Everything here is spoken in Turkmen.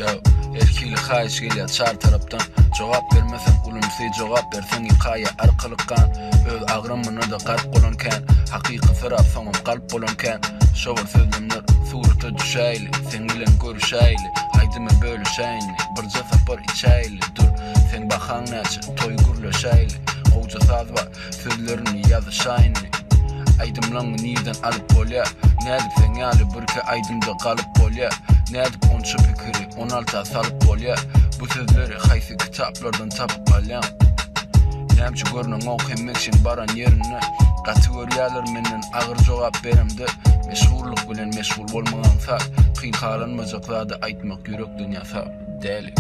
Ya erkiyle hayiş gelýär çar tarapdan. Jogap bermesen ulumsy jogap bersen hikaye arkalykan. Öz agrymyny da garp bolanken, hakyky serap soňam galp bolanken. Şowar sözlemler surata düşäýli, sen bilen görüşäýli. Aýdymy bölüşäýli, birje sapar içäýli. Dur, sen bahan näçe toy gürleşäýli. Howja saz bar, sözlerini ýazyşaýly. Aydımlan nirden alıp bolya. Nädik sen ýaly birke aydymda galyp bolya. Nädik onça pikiri 16 salyp bolya. Bu sözleri haýsy kitaplardan tapyp alýam. Näçe görnüň okuymak için baran ýerine. Kategoriýalar menden agyr jogap beremdi. Meşgullyk bilen meşgul bolmagan zat, kynhalanmajak zady aýtmak ýürek dünýasy däli.